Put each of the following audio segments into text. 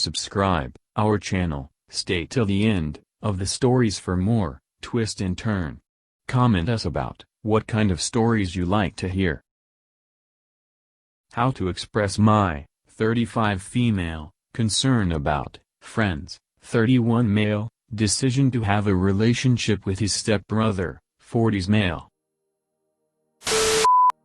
subscribe our channel, stay till the end of the stories for more twist and turn. Comment us about what kind of stories you like to hear. How to express my 35 female concern about friends. 31 male decision to have a relationship with his stepbrother. 40s male.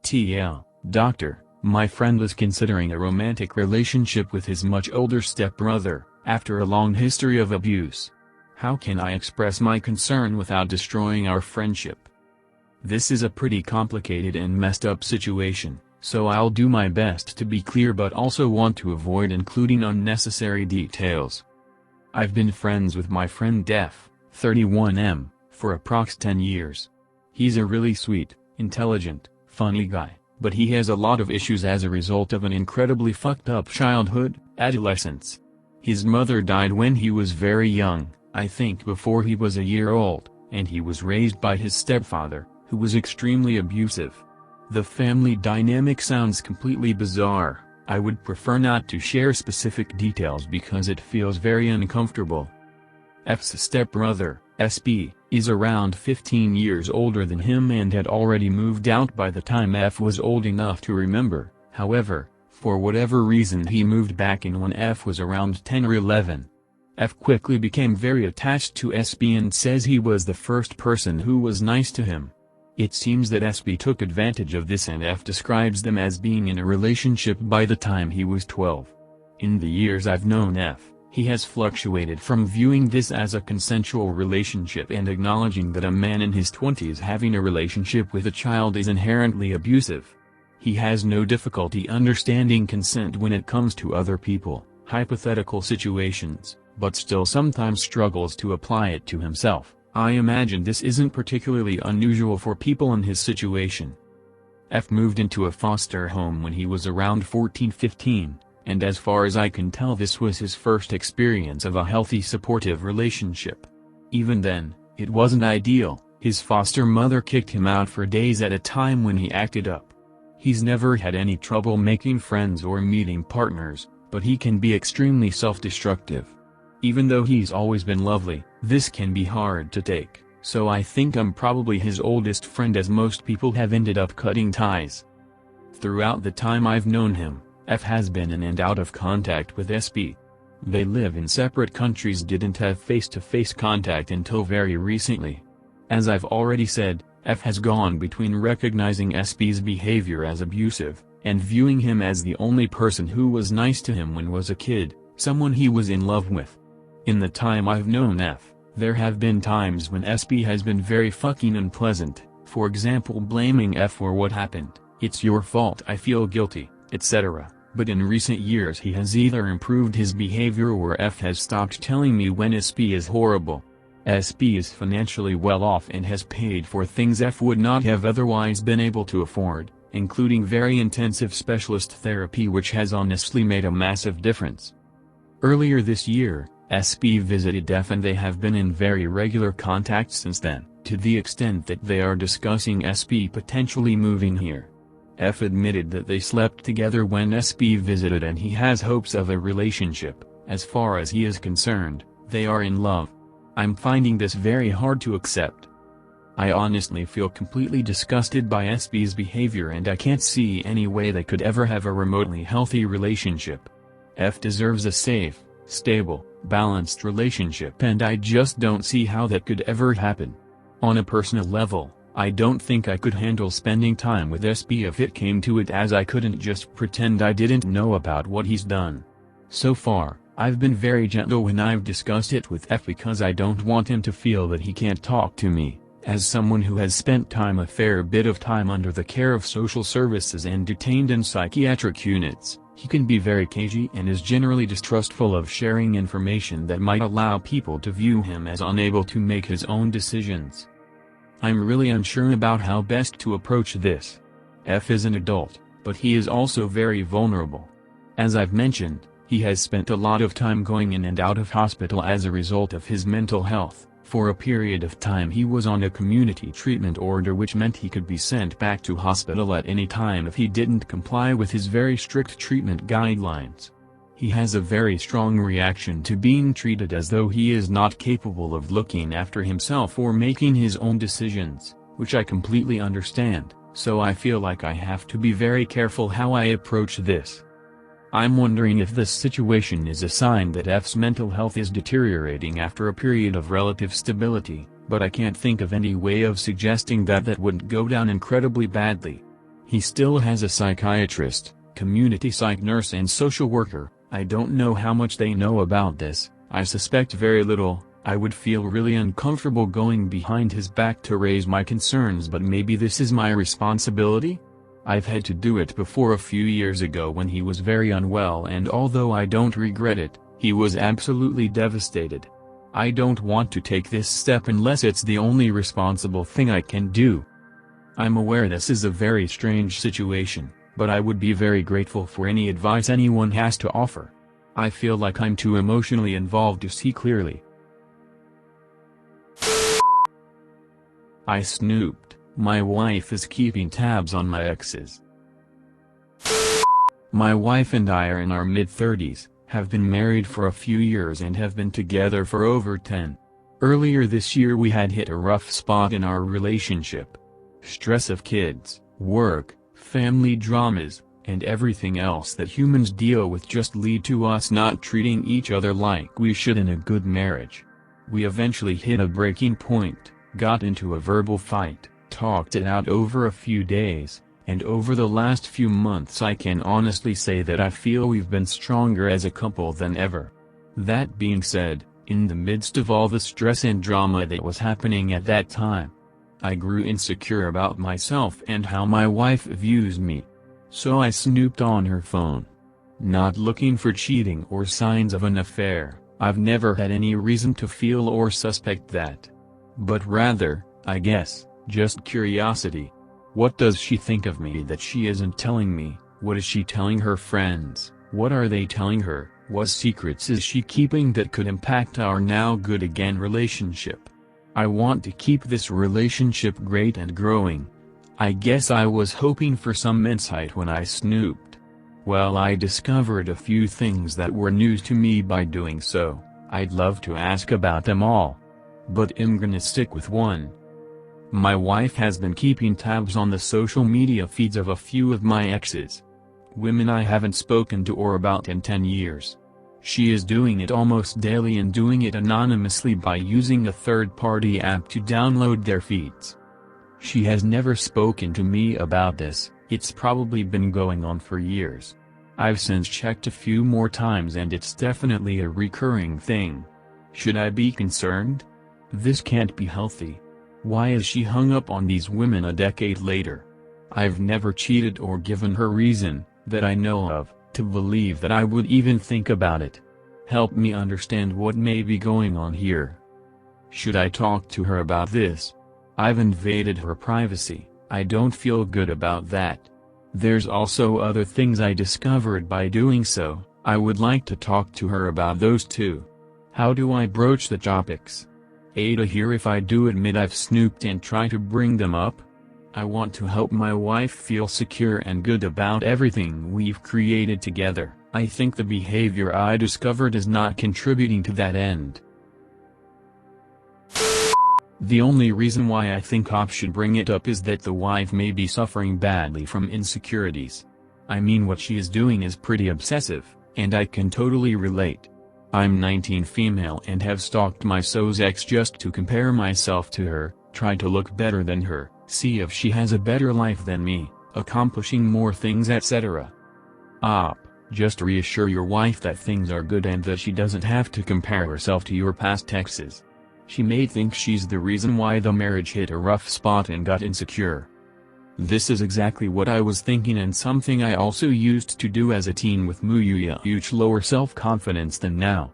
TL Doctor, my friend is considering a romantic relationship with his much older stepbrother after a long history of abuse. How can I express my concern without destroying our friendship? This is a pretty complicated and messed up situation, so I'll do my best to be clear but also want to avoid including unnecessary details. I've been friends with my friend Def, 31M, for approx 10 years. He's a really sweet, intelligent, funny guy, but he has a lot of issues as a result of an incredibly fucked up childhood, adolescence. His mother died when he was very young, I think before he was a year old, and he was raised by his stepfather, who was extremely abusive. The family dynamic sounds completely bizarre. I would prefer not to share specific details because it feels very uncomfortable. F's stepbrother, SP, is around 15 years older than him and had already moved out by the time F was old enough to remember. However, for whatever reason he moved back in when F was around 10 or 11. F quickly became very attached to SP and says he was the first person who was nice to him. It seems that SP took advantage of this and F describes them as being in a relationship by the time he was 12. In the years I've known F, he has fluctuated from viewing this as a consensual relationship and acknowledging that a man in his 20s having a relationship with a child is inherently abusive. He has no difficulty understanding consent when it comes to other people, hypothetical situations, but still sometimes struggles to apply it to himself. I imagine this isn't particularly unusual for people in his situation. F moved into a foster home when he was around 14-15, and as far as I can tell this was his first experience of a healthy supportive relationship. Even then, it wasn't ideal. His foster mother kicked him out for days at a time when he acted up. He's never had any trouble making friends or meeting partners, but he can be extremely self-destructive. Even though he's always been lovely, this can be hard to take, so I think I'm probably his oldest friend as most people have ended up cutting ties. Throughout the time I've known him, F has been in and out of contact with SP. They live in separate countries, didn't have face-to-face contact until very recently. As I've already said, F has gone between recognizing SP's behavior as abusive, and viewing him as the only person who was nice to him when was a kid, someone he was in love with. In the time I've known F, there have been times when SP has been very fucking unpleasant, for example blaming F for what happened, "It's your fault, I feel guilty," etc. But in recent years he has either improved his behavior or F has stopped telling me when SP is horrible. SP is financially well off and has paid for things F would not have otherwise been able to afford, including very intensive specialist therapy, which has honestly made a massive difference. Earlier this year, SP visited F and they have been in very regular contact since then, to the extent that they are discussing SP potentially moving here. F admitted that they slept together when SP visited and he has hopes of a relationship. As far as he is concerned, they are in love. I'm finding this very hard to accept. I honestly feel completely disgusted by SP's behavior and I can't see any way they could ever have a remotely healthy relationship. F deserves a safe, stable, balanced relationship and I just don't see how that could ever happen. On a personal level, I don't think I could handle spending time with SP if it came to it, as I couldn't just pretend I didn't know about what he's done. So far, I've been very gentle when I've discussed it with F because I don't want him to feel that he can't talk to me. As someone who has spent a fair bit of time under the care of social services and detained in psychiatric units, he can be very cagey and is generally distrustful of sharing information that might allow people to view him as unable to make his own decisions. I'm really unsure about how best to approach this. F is an adult, but he is also very vulnerable. As I've mentioned, he has spent a lot of time going in and out of hospital as a result of his mental health. For a period of time he was on a community treatment order, which meant he could be sent back to hospital at any time if he didn't comply with his very strict treatment guidelines. He has a very strong reaction to being treated as though he is not capable of looking after himself or making his own decisions, which I completely understand, so I feel like I have to be very careful how I approach this. I'm wondering if this situation is a sign that F's mental health is deteriorating after a period of relative stability, but I can't think of any way of suggesting that wouldn't go down incredibly badly. He still has a psychiatrist, community psych nurse and social worker. I don't know how much they know about this. I suspect very little. I would feel really uncomfortable going behind his back to raise my concerns, but maybe this is my responsibility? I've had to do it before a few years ago when he was very unwell, and although I don't regret it, he was absolutely devastated. I don't want to take this step unless it's the only responsible thing I can do. I'm aware this is a very strange situation, but I would be very grateful for any advice anyone has to offer. I feel like I'm too emotionally involved to see clearly. I snooped. My wife is keeping tabs on my exes. My wife and I are in our mid-30s, have been married for a few years and have been together for over 10. Earlier this year we had hit a rough spot in our relationship. Stress of kids, work, family dramas, and everything else that humans deal with just lead to us not treating each other like we should in a good marriage. We eventually hit a breaking point, got into a verbal fight, talked it out over a few days, and over the last few months I can honestly say that I feel we've been stronger as a couple than ever. That being said, in the midst of all the stress and drama that was happening at that time, I grew insecure about myself and how my wife views me. So I snooped on her phone. Not looking for cheating or signs of an affair, I've never had any reason to feel or suspect that. But rather, I guess, just curiosity. What does she think of me that she isn't telling me? What is she telling her friends? What are they telling her? What secrets is she keeping that could impact our now good again relationship? I want to keep this relationship great and growing. I guess I was hoping for some insight when I snooped. Well, I discovered a few things that were news to me by doing so. I'd love to ask about them all, but I'm gonna stick with one. My wife has been keeping tabs on the social media feeds of a few of my exes. Women I haven't spoken to or about in 10 years. She is doing it almost daily and doing it anonymously by using a third-party app to download their feeds. She has never spoken to me about this. It's probably been going on for years. I've since checked a few more times and it's definitely a recurring thing. Should I be concerned? This can't be healthy. Why is she hung up on these women a decade later? I've never cheated or given her reason, that I know of, to believe that I would even think about it. Help me understand what may be going on here. Should I talk to her about this? I've invaded her privacy. I don't feel good about that. There's also other things I discovered by doing so. I would like to talk to her about those too. How do I broach the topics? AITA here. If I do admit I've snooped and try to bring them up, I want to help my wife feel secure and good about everything we've created together. I think the behavior I discovered is not contributing to that end. The only reason why I think Op should bring it up is that the wife may be suffering badly from insecurities. I mean, what she is doing is pretty obsessive, and I can totally relate. I'm 19, female, and have stalked my so's ex just to compare myself to her, try to look better than her, see if she has a better life than me, accomplishing more things, etc. Op, just reassure your wife that things are good and that she doesn't have to compare herself to your past exes. She may think she's the reason why the marriage hit a rough spot and got insecure. This is exactly what I was thinking, and something I also used to do as a teen with much lower self-confidence than now.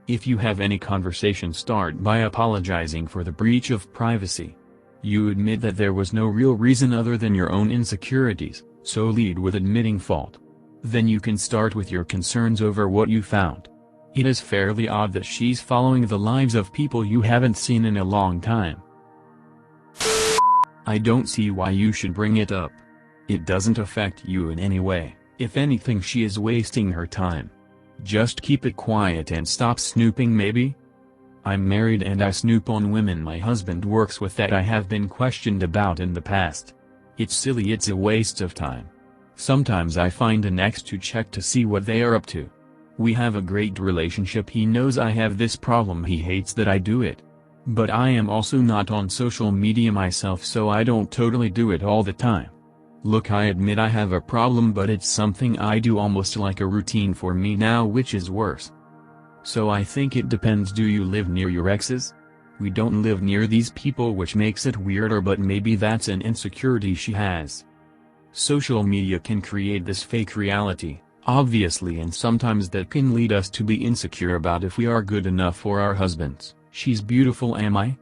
If you have any conversation, start by apologizing for the breach of privacy. You admit that there was no real reason other than your own insecurities, so lead with admitting fault. Then you can start with your concerns over what you found. It is fairly odd that she's following the lives of people you haven't seen in a long time. I don't see why you should bring it up. It doesn't affect you in any way. If anything, she is wasting her time. Just keep it quiet and stop snooping maybe? I'm married and I snoop on women my husband works with that I have been questioned about in the past. It's silly, it's a waste of time. Sometimes I find an ex to check to see what they are up to. We have a great relationship, he knows I have this problem, he hates that I do it. But I am also not on social media myself, so I don't totally do it all the time. Look, I admit I have a problem, but it's something I do almost like a routine for me now, which is worse. So I think it depends. Do you live near your exes? We don't live near these people, which makes it weirder, but maybe that's an insecurity she has. Social media can create this fake reality, obviously, and sometimes that can lead us to be insecure about if we are good enough for our husbands. She's beautiful, am I?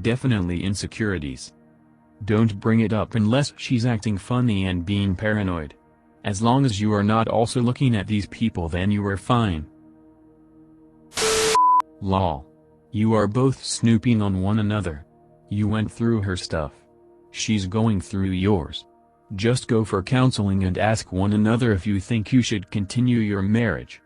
Definitely insecurities. Don't bring it up unless she's acting funny and being paranoid. As long as you are not also looking at these people, then you are fine. Lol. You are both snooping on one another. You went through her stuff. She's going through yours. Just go for counseling and ask one another if you think you should continue your marriage.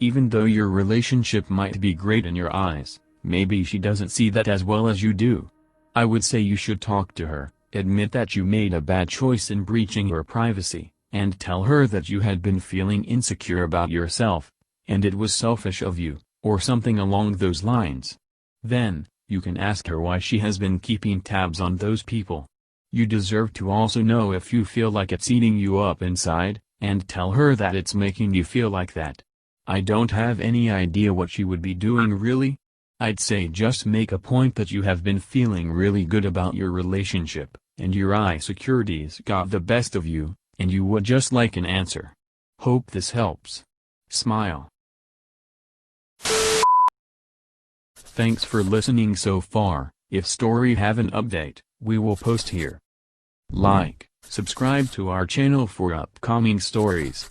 Even though your relationship might be great in your eyes, maybe she doesn't see that as well as you do. I would say you should talk to her, admit that you made a bad choice in breaching her privacy, and tell her that you had been feeling insecure about yourself, and it was selfish of you, or something along those lines. Then, you can ask her why she has been keeping tabs on those people. You deserve to also know if you feel like it's eating you up inside, and tell her that it's making you feel like that. I don't have any idea what she would be doing really. I'd say just make a point that you have been feeling really good about your relationship, and your insecurities got the best of you, and you would just like an answer. Hope this helps. Smile. Thanks for listening so far. If story have an update, we will post here. Like, subscribe to our channel for upcoming stories.